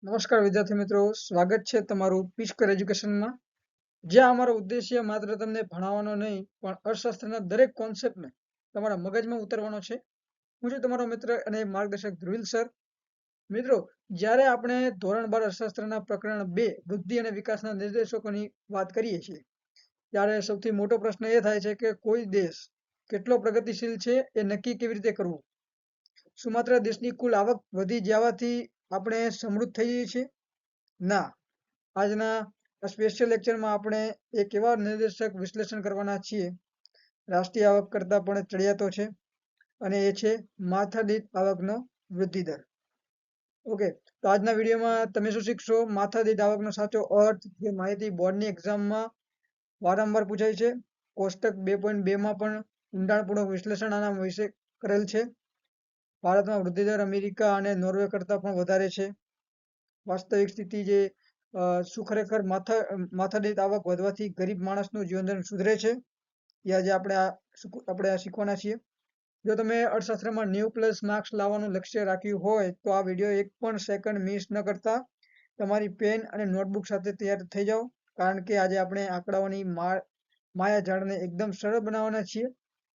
નમસ્કાર વિદ્યાર્થી મિત્રો, સ્વાગત છે તમારું પિસ્કર એજ્યુકેશનમાં, જ્યાં અમારો ઉદ્દેશ્ય માત્ર તમને ભણાવવાનો નહીં પણ અર્થશાસ્ત્રના દરેક કોન્સેપ્ટને તમારા મગજમાં ઉતારવાનો છે. હું છું તમારો મિત્ર અને માર્ગદર્શક ધ્રુવિલ સર. મિત્રો, જ્યારે આપણે ધોરણ 12 અર્થશાસ્ત્રના પ્રકરણ 2 વૃદ્ધિ અને વિકાસના નિર્દેશકોની વાત કરીએ છીએ, ત્યારે સૌથી મોટો પ્રશ્ન એ થાય છે કે કોઈ દેશ કેટલો પ્રગતિશીલ છે એ નક્કી કેવી રીતે કરવું. શું માત્ર દેશની કુલ આવક વધી જવાથી આપણે સમૃદ્ધ થઈ જઈએ છીએ? ના. આજના સ્પેશિયલ લેક્ચરમાં આપણે એક એવા નિર્દેશક વિશ્લેષણ કરવાના છીએ રાષ્ટ્રીય આવક કરતાં પણ ચડિયાતો છે, અને એ છે માથાદીઠ આવકનો વૃદ્ધિ દર. ઓકે, તો આજના વિડીયોમાં તમે શું શીખશો? માથાદીઠ આવકનો સાચો અર્થ, જે માહિતી બોર્ડની એક્ઝામમાં વારંવાર પૂછાય છે. કોષ્ટક 2.2માં પણ ઊંડાણપૂર્વક વિશ્લેષણ આના વિશે કરેલ છે. ભારતમાં વૃદ્ધિ દર અમેરિકા અને નોર્વે કરતાં પણ વધારે છે. વાસ્તવિક સ્થિતિ જે શું ખરેખર માથાદીઠ આવક વધવાથી ગરીબ માણસનું જીવનધોરણ સુધરે છે, એ આજે આપણે શીખવાના છીએ. જો તમે અર્થશાસ્ત્રમાં 90+ માર્ક્સ લાવવાનું લક્ષ્ય રાખ્યું હોય તો આ વિડીયો એક પણ સેકન્ડ મિસ ન કરતા તમારી પેન અને નોટબુક સાથે તૈયાર થઈ જાઓ, કારણ કે આજે આપણે આંકડાઓની માયાજાળને એકદમ સરળ બનાવવાના છીએ,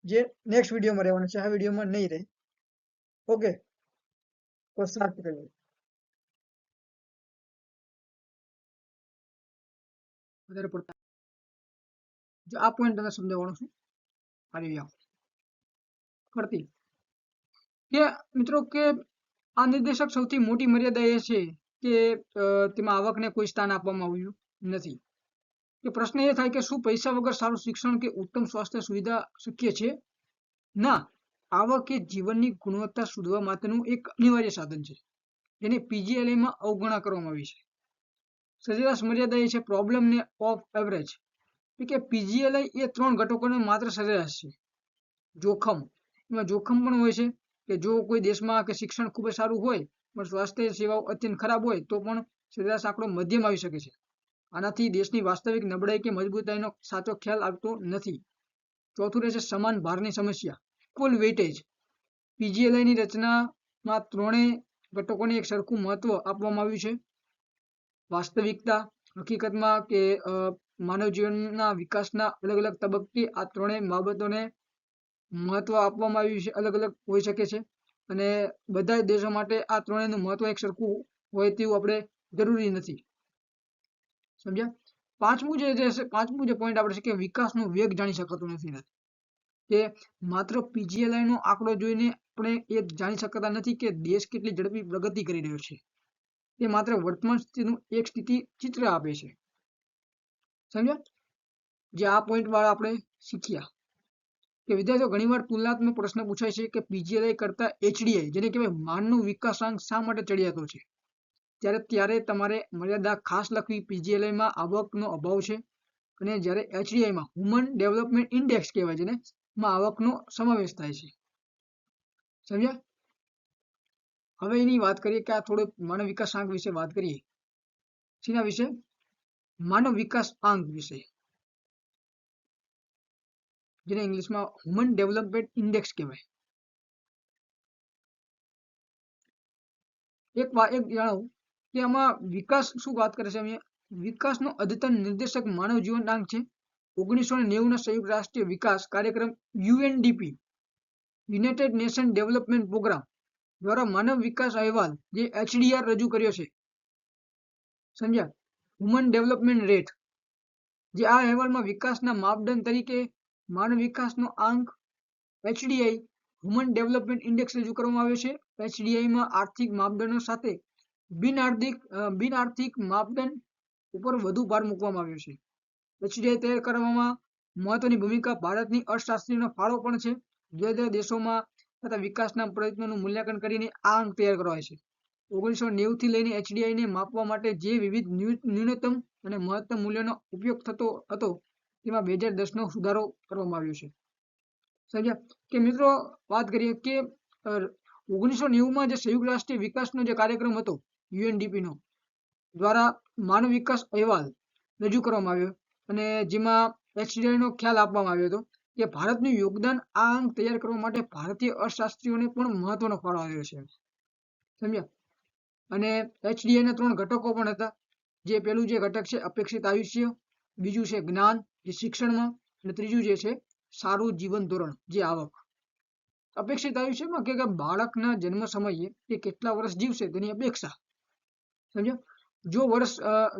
જે નેક્સ્ટ વિડીયોમાં રહેવાના છે, આ વિડીયોમાં નહીં રહે. ઓકે, તો સ્ટાર્ટ કરીએ. વધારે પડતા જો આ પોઈન્ટ તમે સમજાવવાનો છું. આવી જાઓ કરતી કે મિત્રો કે આ નિર્દેશક સૌથી મોટી મર્યાદા એ છે કે તેમાં આવકને કોઈ સ્થાન આપવામાં આવ્યું નથી. કે પ્રશ્ન એ થાય કે શું પૈસા વગર સારું શિક્ષણ કે ઉત્તમ સ્વાસ્થ્ય સુવિધા શક્ય છે? ના, આવક એ જીવનની ગુણવત્તા સુધરવા માટેનું એક અનિવાર્ય સાધન છે, જેને પીજીએલઆઈમાં અવગણના કરવામાં આવી છે. સરેરાશ મર્યાદા એ છે પ્રોબ્લેમ ને ઓફ એવરેજ. કે પીજીએલઆઈ એ 3 ઘટકોનો માત્ર સરેરાશ છે. જોખમ, એમાં જોખમ પણ હોય છે કે જો કોઈ દેશમાં કે શિક્ષણ ખૂબ જ સારું હોય પણ સ્વાસ્થ્ય સેવાઓ અત્યંત ખરાબ હોય તો પણ સરેરાશ આંકડો મધ્યમ આવી શકે છે. આનાથી દેશની વાસ્તવિક નબળાઈ કે મજબૂતાઈનો સાચો ખ્યાલ આવતો નથી. ચોથું રહેશે સમાન ભારની સમસ્યા, ઇક્વલ વેઇટેજ. પીજીએલઆઈની રચનામાં ત્રણેય ઘટકોને એક સરખું મહત્વ આપવામાં આવ્યું છે. વાસ્તવિકતા, હકીકતમાં કે માનવ જીવનના વિકાસના અલગ અલગ તબક્કે આ ત્રણેય બાબતોને મહત્વ આપવામાં આવ્યું છે, અલગ અલગ હોઈ શકે છે, અને બધા દેશો માટે આ ત્રણેયનું મહત્વ એક સરખું હોય તેવું આપણે જરૂરી નથી. સમજ્યા? પાંચમું જે પોઈન્ટ આપણે છે કે વિકાસનો વેગ જાણી શકાતો નથી. કે માત્ર પીજીએલઆઈ નો આંકડો જોઈને આપણે એ જાણી શકતા નથી કે દેશ કેટલી ઝડપી પ્રગતિ કરી રહ્યો છે. તે માત્ર વર્તમાન સ્થિતિનું એક સ્થિતિ ચિત્ર આપે છે. સમજ્યા? જે આ પોઈન્ટ વાળા આપણે શીખ્યા કે વિદ્યાર્થીઓ ઘણીવાર તુલનાત્મક પ્રશ્ન પૂછાય છે કે પીજીએલઆઈ કરતા એચડીઆઈ, જેને કહેવાય માનવ વિકાસાંક, શા માટે ચડિયાતો છે? ત્યારે તમારે મર્યાદા ખાસ લખવી. પીજીએલઆઈમાં આવકનો અભાવ છે, અને જ્યારે એચડીઆઈમાં હ્યુમન ડેવલપમેન્ટ ઇન્ડેક્સ કહેવાય, જેને માં આવકનો સમાવેશ થાય છે. સમજ્યા? હવે એની વાત કરીએ કે આ થોડો માનવ વિકાસ આંક વિશે વાત કરીએ. શેના વિશે? માનવ વિકાસ આંક વિશે, જેને ઇંગ્લિશમાં હ્યુમન ડેવલપમેન્ટ ઇન્ડેક્સ કહેવાય. એક જાણો કે આમાં વિકાસ શું વાત કરે છે. વિકાસનો અદ્યતન નિર્દેશક માનવ જીવનદાંક છે. 1990ના સંયુક્ત રાષ્ટ્રીય વિકાસ કાર્યક્રમ UNDP, United Nation development programme દ્વારા માનવ વિકાસ અહેવાલ જે એચડીઆર રજૂ કર્યો છે. સમજ્યા? હ્યુમન ડેવલપમેન્ટ રેટ, જે આ અહેવાલમાં વિકાસના માપદંડ તરીકે માનવ વિકાસનો આંક એચડીઆઈ, હ્યુમન ડેવલપમેન્ટ ઇન્ડેક્સ રજૂ કરવામાં આવ્યો છે. એચડીઆઈમાં આર્થિક માપદંડો સાથે બિન આર્થિક માપદંડ ઉપર વધુ ભાર મૂકવામાં આવ્યો છે. એચડીઆઈ તૈયાર કરવામાં મહત્વની ભૂમિકા ભારતની અર્થશાસ્ત્રીનો ફાળો પણ છે. જુદા જુદા દેશોમાં થતા વિકાસના પ્રયત્નોનું મૂલ્યાંકન કરીને આ અંક તૈયાર કરવાય છે. 1990 થી લઈને એચડીઆઈને માપવા માટે જે વિવિધ ન્યૂનતમ અને મહત્તમ મૂલ્યોનો ઉપયોગ થતો હતો, તેમાં 2010નો સુધારો કરવામાં આવ્યો છે. સમજ્યા? કે મિત્રો વાત કરીએ કે 1990માં જે સંયુક્ત રાષ્ટ્રીય વિકાસનો જે કાર્યક્રમ હતો યુએનડીપીનો દ્વારા માનવ વિકાસ અહેવાલ રજૂ કરવામાં આવ્યો, અને જેમાં એચડીઆઈનો ખ્યાલ આપવામાં આવ્યો હતો કે ભારતનું યોગદાન આ અંક તૈયાર કરવા માટે ભારતીય અર્થશાસ્ત્રીઓને પણ મહત્વનો ફાળો આવ્યો છે. સમજ્યા? અને HDI ના 3 ઘટકો પણ હતા, જે પેલું જે ઘટક છે અપેક્ષિત આયુષ્ય, બીજું છે જ્ઞાન જે શિક્ષણમાં, અને ત્રીજું જે છે સારું જીવન ધોરણ જે આવક. અપેક્ષિત આયુષ્યમાં કે બાળકના જન્મ સમયે તે કેટલા વર્ષ જીવશે તેની અપેક્ષા, સમજો. જો વર્ષ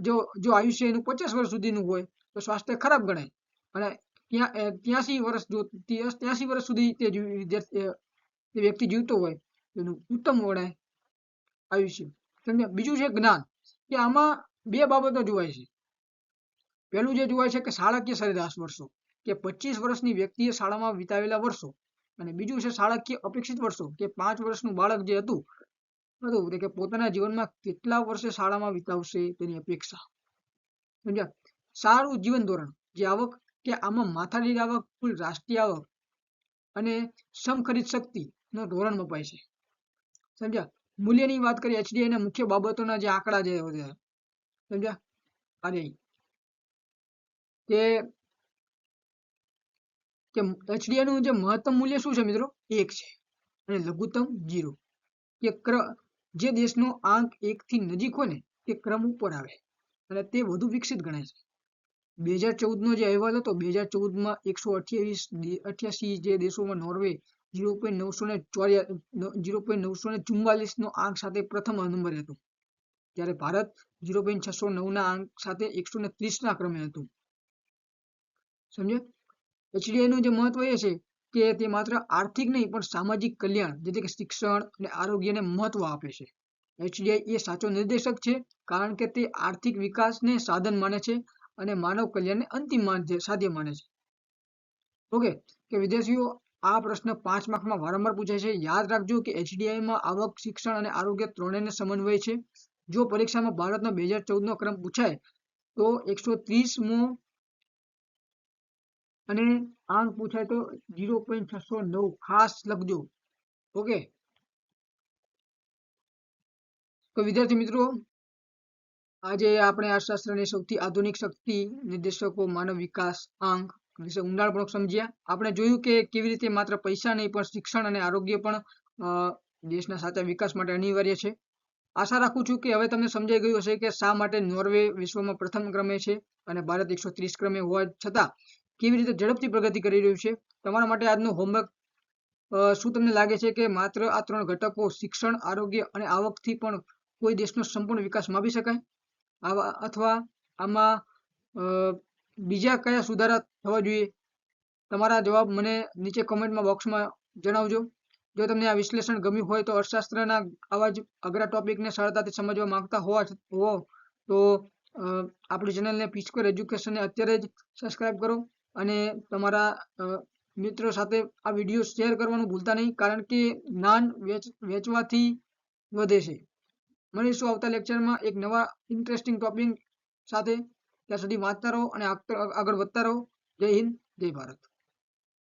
જો આયુષ્ય એનું 50 વર્ષ સુધીનું હોય તો સ્વાસ્થ્ય ખરાબ ગણાય, અને 83 વર્ષ જો 83 વર્ષ સુધી તે વ્યક્તિ જીવતો હોય એનું ઉત્તમ ગણાય આયુષ્ય, સમજ્યા. બીજું છે જ્ઞાન, કે આમાં બે બાબતો જોવાય છે. પહેલું જે જોવાય છે કે શાળાકીય સરેરાશ વર્ષો, કે 25 વર્ષની વ્યક્તિએ શાળામાં વિતાવેલા વર્ષો, અને બીજું છે શાળાકીય અપેક્ષિત વર્ષો, કે 5 વર્ષનું બાળક જે હતું કે પોતાના જીવનમાં કેટલા વર્ષે શાળામાં વિતાવશે તેની અપેક્ષા, સમજ્યા. સારું જીવન ધોરણ જે આવક, કે આમાં માથાદીઠ આવક, કુલ રાષ્ટ્રીય આવક અને સમખરીદ શક્તિ નો ધોરણ મપાય છે, સમજ્યા. મૂલ્યની વાત કરીએ HDI ના મુખ્ય બાબતોના જે આંકડા જે હોય, સમજ્યા. અને કે HDI નું જે મહત્તમ મૂલ્ય શું છે મિત્રો, 1 છે, અને લઘુત્તમ 0. કે જે દેશનો આંક 1 થી નજીક હોય ને તે ક્રમ ઉપર આવે અને તે વધુ વિકસિત ગણાય છે. 2014 નો જે અહેવાલ હતો, 2014 માં 188 જે દેશોમાં નોર્વે 0.944 નો આંક સાથે પ્રથમ નંબરે હતું, ત્યારે ભારત 0.609 ના આંક સાથે 130 ના ક્રમે હતું, સમજ્યા. HDI નું જે મહત્વ એ છે કે તે માત્ર આર્થિક નહીં પણ સામાજિક કલ્યાણ એટલે કે શિક્ષણ અને આરોગ્યને મહત્વ આપે છે. HDI એ સાચો નિર્દેશક છે, કારણ કે તે આર્થિક વિકાસને સાધન માને છે અને માનવ કલ્યાણને અંતિમ સાધ્ય માને છે. ઓકે, કે વિદ્યાર્થીઓ, આ પ્રશ્ન 5 માર્કમાં વારંવાર પૂછાય છે. યાદ રાખજો કે HDI માં આવક, શિક્ષણ અને આરોગ્ય ત્રણેયને સમન્વય છે. જો પરીક્ષામાં ભારતનો 2014 નો ક્રમ પૂછાય તો 130મો અને આંક પૂછાય તો 0.609 ખાસ લખજો. ઓકે, તો વિદ્યાર્થી મિત્રો, આજે આપણે અર્થશાસ્ત્રની સૌથી આધુનિક શક્તિ નિર્દેશકો, માનવ વિકાસ આંક વિશે ઊંડાણપૂર્વક સમજ્યા. આપણે જોયું કે કેવી રીતે માત્ર પૈસા નહીં પણ શિક્ષણ અને આરોગ્ય પણ દેશના સાચા વિકાસ માટે અનિવાર્ય છે. આશા રાખું છું કે હવે તમને સમજાઈ ગયું હશે કે શા માટે નોર્વે વિશ્વમાં પ્રથમ ક્રમે છે અને ભારત 130 ક્રમે હોવા છતાં કેવી રીતે ઝડપથી પ્રગતિ કરી રહ્યું છે. તમારા માટે આજનું હોમવર્ક, શું તમને લાગે છે કે માત્ર આ 3 ઘટકો શિક્ષણ, આરોગ્ય અને આવકથી પણ કોઈ દેશનો સંપૂર્ણ વિકાસ માપી શકાય, અથવા આમાં બીજા કયા સુધારા થવા જોઈએ? તમારા જવાબ મને નીચે કમેન્ટમાં બોક્સમાં જણાવજો. જો તમને આ વિશ્લેષણ ગમ્યું હોય તો અર્થશાસ્ત્રના આવા જ અઘરા ટોપિકને સરળતાથી સમજવા માંગતા હો તો આપણી ચેનલને પીસ્ક્વેર એજ્યુકેશનને અત્યારે જ સબસ્ક્રાઇબ કરો અને તમારા મિત્રો સાથે આ વિડીયો શેર કરવાનું ભૂલતા નહીં, કારણ કે જ્ઞાન વેચવાથી વધે છે. મળીશું આવતા લેક્ચરમાં એક નવા ઇન્ટરેસ્ટિંગ ટોપિક સાથે. ત્યાં સુધી વાંચતા રહો અને આગળ વધતા રહો. જય હિન્દ, જય ભારત.